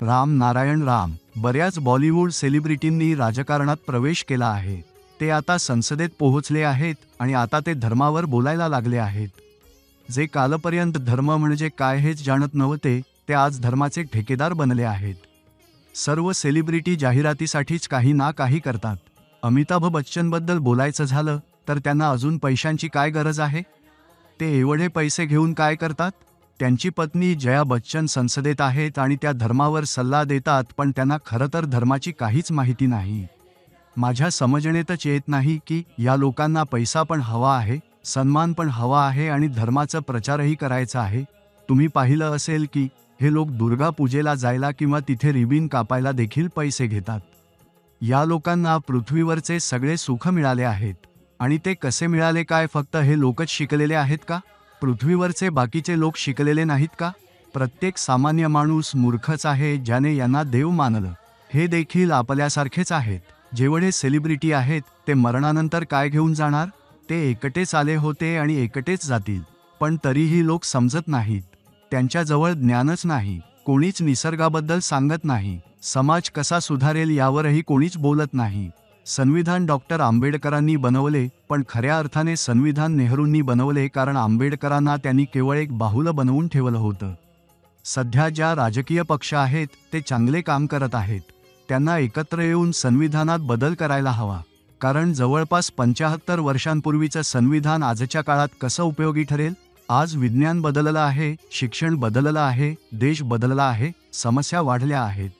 राम नारायण राम. बऱ्याच बॉलिवूड सेलिब्रिटींनी राजकारणात प्रवेश केला आहे. ते आता संसदेत पोहोचले आहेत आणि आता ते धर्मावर बोलायला लागले आहेत. जे कालपर्यंत धर्म म्हणजे काय हेच जाणत नव्हते ते आज धर्माचे ठेकेदार बनले आहेत. सर्व सेलिब्रिटी जाहिरातीसाठीच काही ना काही करतात. अमिताभ बच्चनबद्दल बोलायचं झालं तर त्यांना अजून पैशांची काय गरज आहे? ते एवढे पैसे घेऊन काय करतात? त्यांची पत्नी जया बच्चन संसदेत आहेत आणि त्या धर्मावर सल्ला देतात, पण त्यांना खरं तर धर्माची काहीच माहिती नाही. माझ्या समजण्यातच येत नाही की या लोकांना पैसा पण हवा आहे, सन्मान पण हवा आहे आणि धर्माचा प्रचारही करायचा आहे. तुम्ही पाहिलं असेल की हे लोक दुर्गा पूजेला जायला किंवा तिथे रिबीन कापायला देखील पैसे घेतात. या लोकांना पृथ्वीवरचे सगळे सुख मिळाले आहेत. आणि ते कसे मिळाले? काय फक्त हे लोकच शिकलेले आहेत का? पृथ्वीवरचे बाकीचे लोक शिकलेले नाहीत का? प्रत्येक सामान्य माणूस मूर्खच आहे ज्याने यांना देव मानलं. हे देखील आपल्यासारखेच आहेत. जेवढे सेलिब्रिटी आहेत ते मरणानंतर काय घेऊन जाणार? ते एकटेच आले होते आणि एकटेच जातील. पण तरीही लोक समजत नाहीत. त्यांच्याजवळ ज्ञानच नाही. कोणीच निसर्गाबद्दल सांगत नाही. समाज कसा सुधारेल यावरही कोणीच बोलत नाही. संविधान डॉक्टर आंबेडकरांनी बनवले, पण खऱ्या अर्थाने संविधान नेहरूंनी बनवले, कारण आंबेडकरांना त्यांनी केवळ एक बाहुलं बनवून ठेवलं होतं. सध्या ज्या राजकीय पक्ष आहेत ते चांगले काम करत आहेत. त्यांना एकत्र येऊन संविधानात बदल करायला हवा. कारण जवळपास 75 वर्षांपूर्वीचं संविधान आजच्या काळात कसं उपयोगी ठरेल? आज विज्ञान बदललं आहे, शिक्षण बदललं आहे, देश बदलला आहे, समस्या वाढल्या आहेत.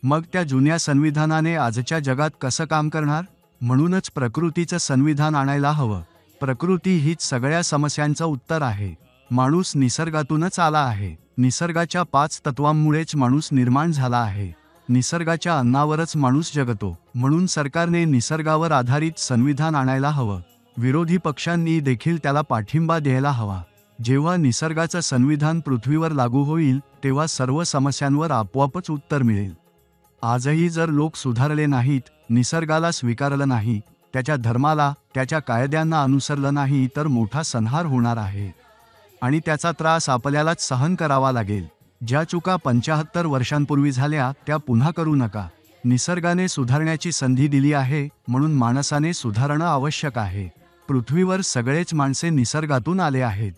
मग त्या जुन्या संविधानाने आजच्या जगात कसं काम करणार? म्हणूनच प्रकृतीचं संविधान आणायला हवं. प्रकृती हीच सगळ्या समस्यांचं उत्तर आहे. माणूस निसर्गातूनच आला आहे. निसर्गाच्या 5 तत्वांमुळेच माणूस निर्माण झाला आहे. निसर्गाच्या अन्नावरच माणूस जगतो. म्हणून सरकारने निसर्गावर आधारित संविधान आणायला हवं. विरोधी पक्षांनी देखील त्याला पाठिंबा द्यायला हवा. जेव्हा निसर्गाचं संविधान पृथ्वीवर लागू होईल तेव्हा सर्व समस्यांवर आपोआपच उत्तर मिळेल. आजही जर लोक सुधारले नाहीत, निसर्गाला स्वीकारलं नाही, त्याच्या धर्माला, त्याच्या कायद्यांना अनुसरलं नाही तर मोठा संहार होणार आहे. आणि त्याचा त्रास आपल्यालाच सहन करावा लागेल. ज्या चुका 75 वर्षांपूर्वी झाल्या त्या पुन्हा करू नका. निसर्गाने सुधारण्याची संधी दिली आहे, म्हणून माणसाने सुधारणं आवश्यक आहे. पृथ्वीवर सगळेच माणसे निसर्गातून आले आहेत.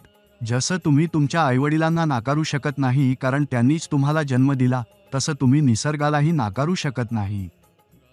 जसं तुम्ही तुमच्या आईवडिलांना नाकारू शकत नाही कारण त्यांनीच तुम्हाला जन्म दिला, तसं तुम्ही निसर्गालाही नाकारू शकत नाही.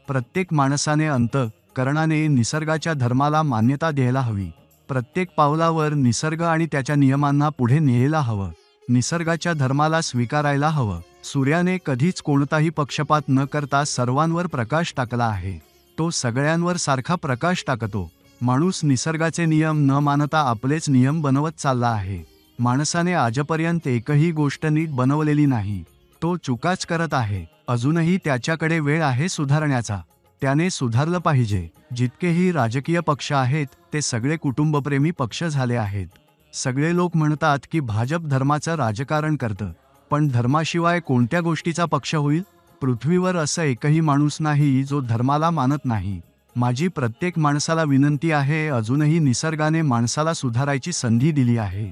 प्रत्येक माणसाने अंतःकरणाने निसर्गाच्या धर्माला मान्यता द्यायला हवी. प्रत्येक पावलावर निसर्ग आणि त्याच्या नियमांना पुढे न्यायला हवं. निसर्गाच्या धर्माला स्वीकारायला हवं. सूर्याने कधीच कोणताही पक्षपात न करता सर्वांवर प्रकाश टाकला आहे. तो सगळ्यांवर सारखा प्रकाश टाकतो. माणूस निसर्गाचे नियम न मानता आपलेच नियम बनवत चालला आहे. माणसाने आजपर्यंत एकही गोष्ट नीट बनवलेली नाही. तो चुकाच करत आहे. अजूनही त्याच्याकडे वेळ आहे सुधारण्याचा. त्याने सुधारलं पाहिजे. जितकेही राजकीय पक्ष आहेत ते सगळे कुटुंबप्रेमी पक्ष झाले आहेत. सगळे लोक म्हणतात की भाजप धर्माचं राजकारण करतं, पण धर्माशिवाय कोणत्या गोष्टीचा पक्ष होईल? पृथ्वीवर असं एकही माणूस नाही जो धर्माला मानत नाही. माझी प्रत्येक माणसाला विनंती आहे, अजूनही निसर्गाने माणसाला सुधारायची संधी दिली आहे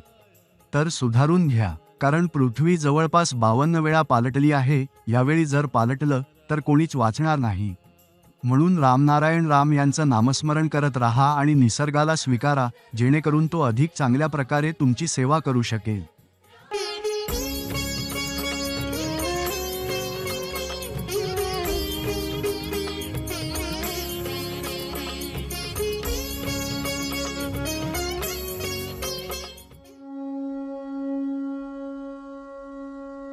तर सुधारून घ्या. कारण पृथ्वी जवळपास 52 वेळा पालटली आहे. यावेळी जर पालटलं तर कोणीच वाचणार नाही. म्हणून रामनारायण राम यांचं नामस्मरण करत राहा आणि निसर्गाला स्वीकारा, जेणेकरून तो अधिक चांगल्या प्रकारे तुमची सेवा करू शकेल.